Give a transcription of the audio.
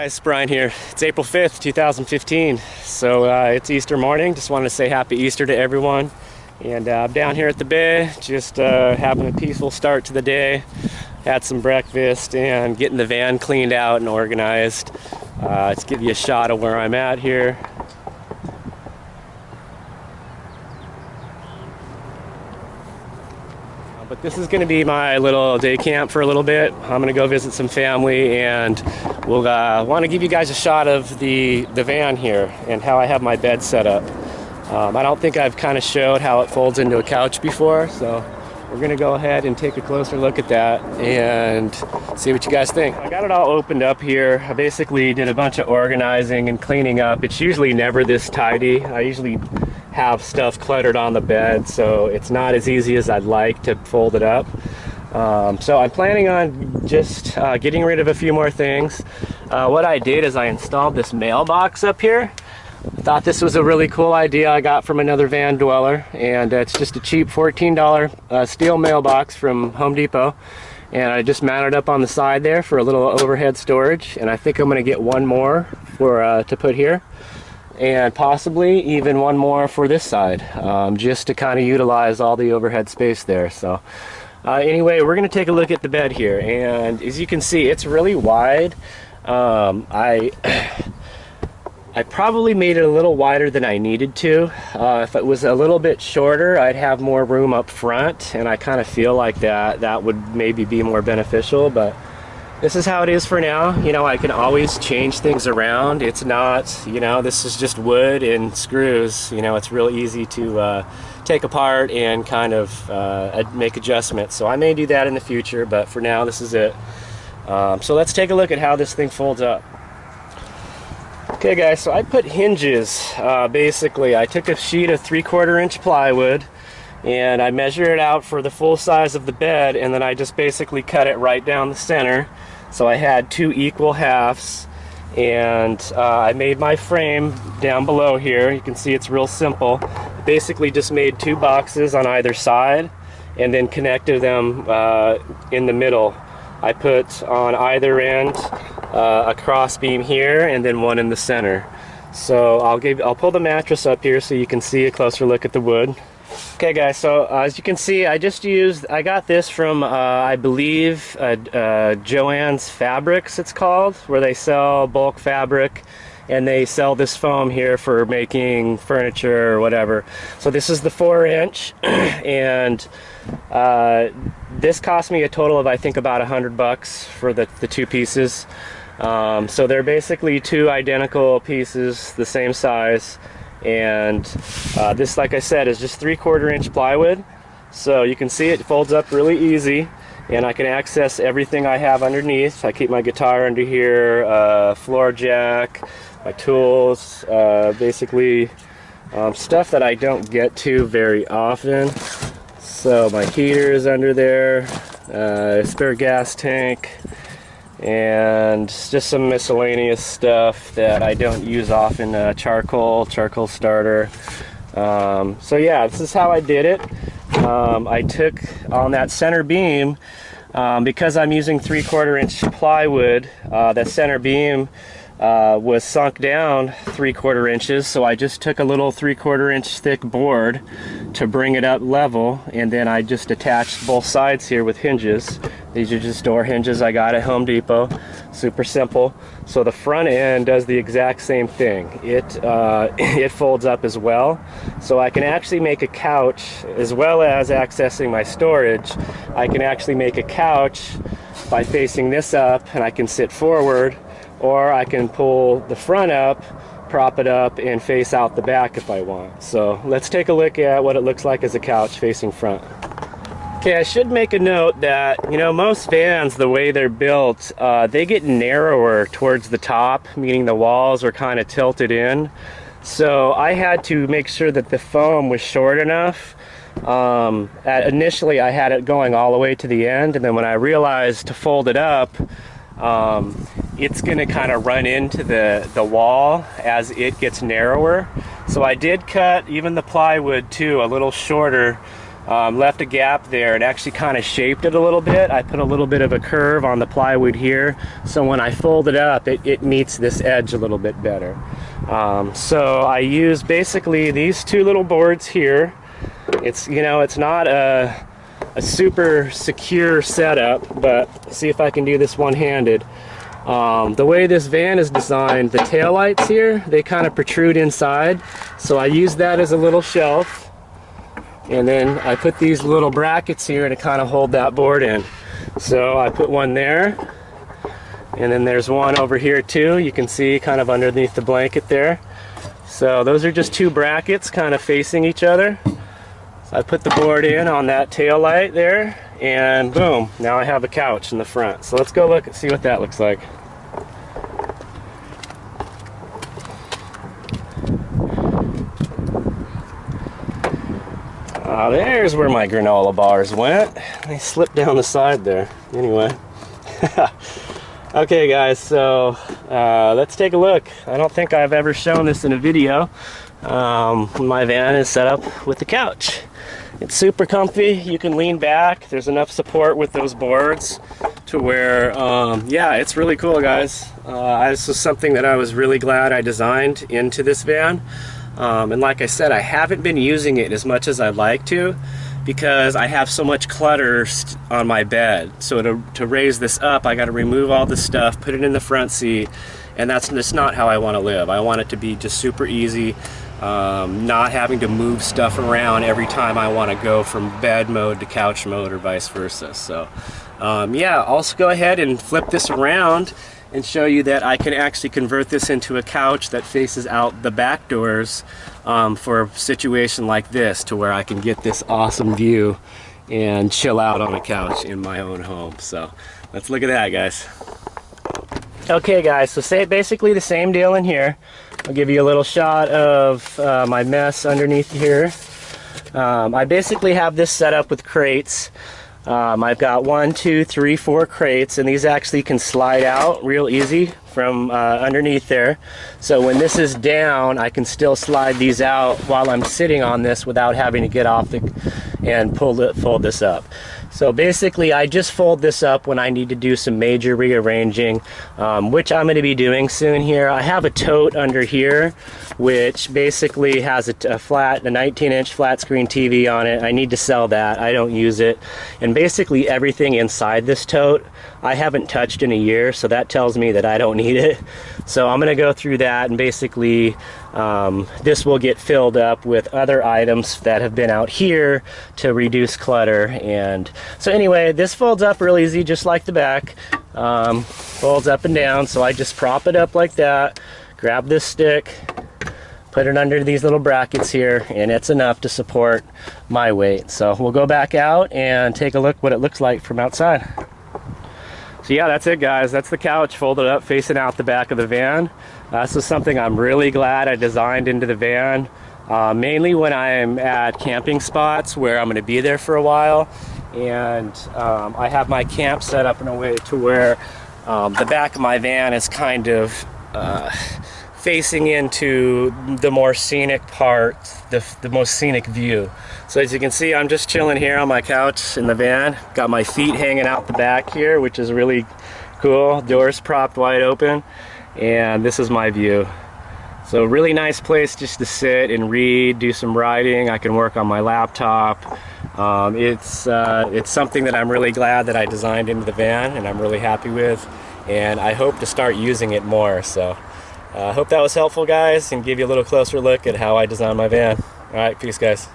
Guys, Brian here. It's April 5th, 2015. So it's Easter morning. Just wanted to say happy Easter to everyone. And I'm down here at the bay, just having a peaceful start to the day. Had some breakfast and getting the van cleaned out and organized. Let's give you a shot of where I'm at here. But this is going to be my little day camp for a little bit. I'm going to go visit some family, and we'll want to give you guys a shot of the van here and how I have my bed set up. I don't think I've kind of showed how it folds into a couch before, so we're going to go ahead and take a closer look at that and see what you guys think. I got it all opened up here. I basically did a bunch of organizing and cleaning up. It's usually never this tidy. I usually have stuff cluttered on the bed, so it's not as easy as I'd like to fold it up. So I'm planning on just getting rid of a few more things. What I did is I installed this mailbox up here. I thought this was a really cool idea I got from another van dweller, and it's just a cheap $14 steel mailbox from Home Depot, and I just mounted up on the side there for a little overhead storage. And I think I'm going to get one more for to put here, and possibly even one more for this side, just to kind of utilize all the overhead space there. So anyway, we're going to take a look at the bed here, and as you can see, it's really wide. I probably made it a little wider than I needed to. If it was a little bit shorter, I'd have more room up front, and I kind of feel like that would maybe be more beneficial, but this is how it is for now. You know, I can always change things around. It's not, you know, this is just wood and screws. You know, it's real easy to take apart and kind of make adjustments. So I may do that in the future, but for now, this is it. So let's take a look at how this thing folds up. Okay guys, so I put hinges. Basically, I took a sheet of 3/4 inch plywood and I measured it out for the full size of the bed, and then I just basically cut it right down the center. So I had 2 equal halves, and I made my frame down below here. You can see it's real simple. I basically just made 2 boxes on either side and then connected them in the middle. I put on either end a cross beam here and then one in the center. So I'll pull the mattress up here so you can see a closer look at the wood. Okay guys, so as you can see, I got this from I believe Joann's Fabrics, it's called, where they sell bulk fabric, and they sell this foam here for making furniture or whatever. So this is the 4-inch, and this cost me a total of, I think, about $100 for the 2 pieces. So they're basically 2 identical pieces, the same size, and this, like I said, is just 3/4 inch plywood. So you can see it folds up really easy, and I can access everything I have underneath. I keep my guitar under here, floor jack, my tools, basically stuff that I don't get to very often. So my heater is under there, spare gas tank, and just some miscellaneous stuff that I don't use often, charcoal starter. So yeah, this is how I did it. I took on that center beam, because I'm using 3/4 inch plywood, that center beam was sunk down 3/4 inches, so I just took a little 3/4 inch thick board to bring it up level, and then I just attached both sides here with hinges. These are just door hinges I got at Home Depot. Super simple. So the front end does the exact same thing. It folds up as well, so I can actually make a couch, as well as accessing my storage. I can actually make a couch by facing this up, and I can sit forward, or I can pull the front up, prop it up, and face out the back if I want. So let's take a look at what it looks like as a couch facing front. Okay, I should make a note that, you know, most vans, the way they're built, they get narrower towards the top, meaning the walls are kind of tilted in. So I had to make sure that the foam was short enough. Initially I had it going all the way to the end, and then when I realized to fold it up, it's going to kind of run into the wall as it gets narrower. So I did cut even the plywood too a little shorter left a gap there and actually kind of shaped it a little bit. I put a little bit of a curve on the plywood here, so when I fold it up, it meets this edge a little bit better. So I use basically these two little boards here. It's, you know, it's not a super secure setup, but see if I can do this one-handed. The way this van is designed, the taillights here, they kind of protrude inside, so I use that as a little shelf. And then I put these little brackets here to kind of hold that board in. So I put one there, and then there's one over here too. You can see kind of underneath the blanket there. So those are just two brackets kind of facing each other. So I put the board in on that tail light there, and boom, now I have a couch in the front. So let's go look and see what that looks like. There's where my granola bars went. They slipped down the side there. Anyway. Okay guys, so let's take a look. I don't think I've ever shown this in a video. My van is set up with the couch. It's super comfy. You can lean back. There's enough support with those boards to where, yeah, it's really cool, guys. This was something that I was really glad I designed into this van. And like I said, I haven't been using it as much as I'd like to because I have so much clutter on my bed. So to raise this up, I got to remove all this stuff, put it in the front seat, and that's just not how I want to live. I want it to be just super easy, not having to move stuff around every time I want to go from bed mode to couch mode or vice versa. So yeah, also go ahead and flip this around and show you that I can actually convert this into a couch that faces out the back doors for a situation like this, to where I can get this awesome view and chill out on a couch in my own home. So let's look at that, guys. Okay guys, so basically the same deal in here. I'll give you a little shot of my mess underneath here. I basically have this set up with crates. I've got 1, 2, 3, 4 crates, and these actually can slide out real easy from underneath there. So when this is down, I can still slide these out while I'm sitting on this without having to get off and fold this up. So basically I just fold this up when I need to do some major rearranging, which I'm going to be doing soon here. I have a tote under here which basically has a 19-inch flat screen TV on it. I need to sell that. I don't use it. And basically everything inside this tote I haven't touched in a year, so that tells me that I don't need it. So I'm going to go through that, and basically this will get filled up with other items that have been out here to reduce clutter. And so anyway, this folds up real easy, just like the back. Folds up and down, so I just prop it up like that, grab this stick, put it under these little brackets here, and it's enough to support my weight. So we'll go back out and take a look what it looks like from outside. So yeah, that's it guys. That's the couch folded up facing out the back of the van. This is something I'm really glad I designed into the van, mainly when I'm at camping spots where I'm going to be there for a while. And I have my camp set up in a way to where the back of my van is kind of facing into the more scenic part, the most scenic view. So as you can see, I'm just chilling here on my couch in the van. Got my feet hanging out the back here, which is really cool. Doors propped wide open, and this is my view. So really nice place just to sit and read, do some writing. I can work on my laptop. It's something that I'm really glad that I designed into the van, and I'm really happy with, and I hope to start using it more. So I hope that was helpful guys, and give you a little closer look at how I designed my van. Alright, peace guys.